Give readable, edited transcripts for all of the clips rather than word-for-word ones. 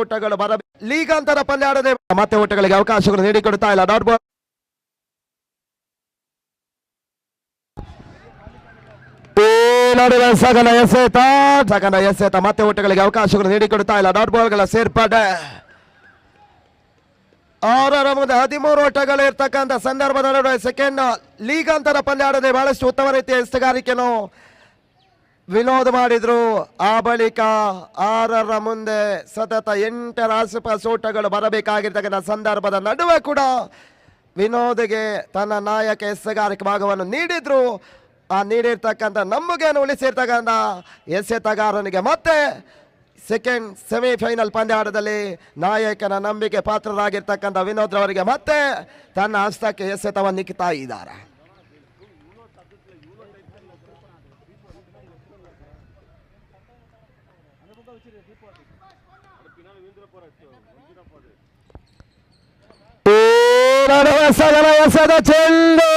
ಓಟಗಳು ಬರ ಲೀಗ್ ಅಂತರ ಪಂದ್ಯಾಡದೆ ಮತ್ತೆ ಓಟಗಳಿಗೆ ಅವಕಾಶಗಳು ನೀಡಿಕೊಡ್ತಾ ಇಲ್ಲ. ಡಾಟ್ ಬಾಲ್ ನಡುವೆ ಸಗನ ಎಸೆತ ಮತ್ತೆ ಓಟಗಳಿಗೆ ಅವಕಾಶಗಳು ನೀಡಿಕೊಡ್ತಾ ಇಲ್ಲ. ಡಾಟ್ ಬಾಲ್ಗಳ ಸೇರ್ಪಡೆ 6ರ ಮುಂದೆ 13 ಓಟಗಳು ಇರ್ತಕ್ಕಂಥ ಸಂದರ್ಭದ ನಡುವೆ ಸೆಕೆಂಡ್ ಲೀಗ್ ಅಂತರ ಪಂದ್ಯಾಡದೆ ಬಹಳಷ್ಟು ಉತ್ತಮ ರೀತಿಯ ಎಸ್ತಗಾರಿಕೆಯನ್ನು ವಿನೋದ್ ಮಾಡಿದ್ರು. ಆ ಬಳಿಕ 6ರ ಮುಂದೆ ಸತತ 8ರ ಆಸುಪಾಸು ಓಟಗಳು ಬರಬೇಕಾಗಿರ್ತಕ್ಕಂಥ ಸಂದರ್ಭದ ನಡುವೆ ಕೂಡ ವಿನೋದ್ಗೆ ತನ್ನ ನಾಯಕ ಎಸೆಗಾರಿಕೆ ಭಾಗವನ್ನು ನೀಡಿದ್ರು. ಆ ನೀಡಿರ್ತಕ್ಕಂಥ ನಂಬಿಕೆಯನ್ನು ಉಳಿಸಿರ್ತಕ್ಕಂಥ ಎಸೆತಗಾರನಿಗೆ ಮತ್ತೆ ಸೆಕೆಂಡ್ ಸೆಮಿಫೈನಲ್ ಪಂದ್ಯಾಟದಲ್ಲಿ ನಾಯಕನ ನಂಬಿಕೆ ಪಾತ್ರರಾಗಿರ್ತಕ್ಕಂಥ ವಿನೋದ್ ರವರಿಗೆ ಮತ್ತೆ ತನ್ನ ಹಸ್ತಕ್ಕೆ ಎಸೆತವನ್ನು ನಿಕ್ತಾ ಇದ್ದಾರೆ. ಎಸೆದ ಚೆಂಡು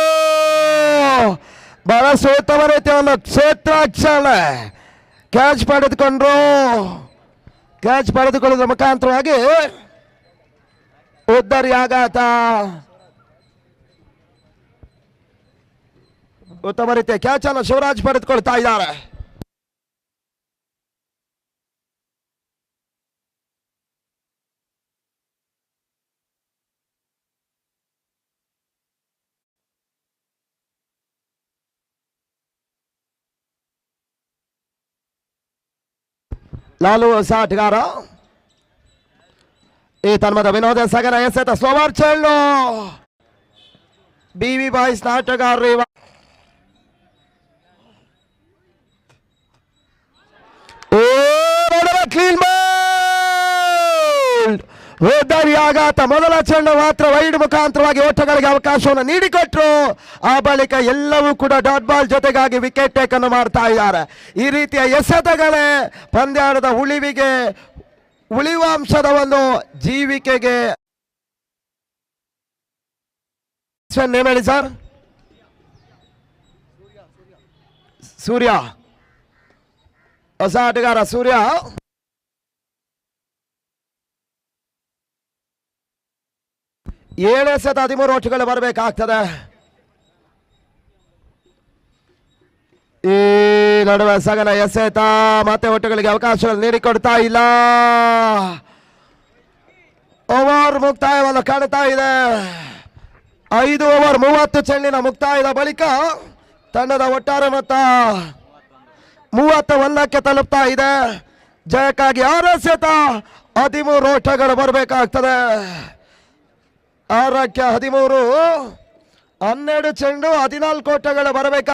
ಬಹಳಷ್ಟು ಉತ್ತಮ ರೀತಿಯ ಒಂದು ಕ್ಷೇತ್ರಾಕ್ಷಣೆ ಕ್ಯಾಚ್ ಪಡೆದುಕೊಳ್ಳುವುದರ ಮುಖಾಂತರವಾಗಿ ಉದ್ದರಿ ಆಘಾತ ಉತ್ತಮ ರೀತಿಯ ಕ್ಯಾಚ್ ಅನ್ನು ಶಿವರಾಜ್ ಪಡೆದುಕೊಳ್ತಾ ಇದ್ದಾರೆ. ಲಾಲು ಹೊಸ ಆಟಗಾರ ಈ ತನ್ಮದ ವಿನೋದ ಸಗರ ಎಸೆತ ಸ್ಲೋವರ್ ಚೆಂಡು BV ಬಾಯ್ಸ್ ಆಟಗಾರರು ಕ್ಲೀನ್ ಉದ್ದರಿ ಆಘಾತ. ಮೊದಲ ಚೆಂಡು ಮಾತ್ರ ವೈಡ್ ಮುಖಾಂತರವಾಗಿ ಓಟಗಳಿಗೆ ಅವಕಾಶವನ್ನು ನೀಡಿಕೊಟ್ರು. ಆ ಬಳಿಕ ಎಲ್ಲವೂ ಕೂಡ ಡಾಟ್ ಬಾಲ್ ಜೊತೆಗಾಗಿ ವಿಕೆಟ್ ಟೇಕ್ ಅನ್ನು ಮಾಡ್ತಾ ಇದ್ದಾರೆ. ಈ ರೀತಿಯ ಎಸೆತಗಳೇ ಪಂದ್ಯಾಟದ ಉಳಿವಾಂಶದ ಒಂದು ಜೀವಿಕೆಗೆ ನೇಮ್ ಹೇಳಿ ಸರ್. ಸೂರ್ಯ ಹೊಸ ಆಟಗಾರ ಸೂರ್ಯ 7 ಎಸೆತ 13 ಓಟಗಳು ಬರಬೇಕಾಗ್ತದೆ. ಈ ನಡುವೆ ಸಗನ ಎಸೆತ ಮತ್ತೆ ಓಟಗಳಿಗೆ ಅವಕಾಶಗಳು ನೀಡಿಕೊಡ್ತಾ ಇಲ್ಲ. ಓವರ್ ಮುಕ್ತಾಯವನ್ನು ಕಾಣ್ತಾ ಇದೆ. 5 ಓವರ್ 30 ಚೆಂಡಿನ ಮುಕ್ತಾಯದ ಬಳಿಕ ತಂಡದ ಒಟ್ಟಾರೆ ಮೊತ್ತ 31ಕ್ಕೆ ತಲುಪ್ತಾ ಇದೆ. ಜಯಕ್ಕಾಗಿ 6 ಎಸೆತ 13 ಓಟಗಳು ಬರಬೇಕಾಗ್ತದೆ. 6ಕ್ಕೆ 13 12 ಚೆಂಡು 14 ಓಟಗಳು ಬರಬೇಕಾ.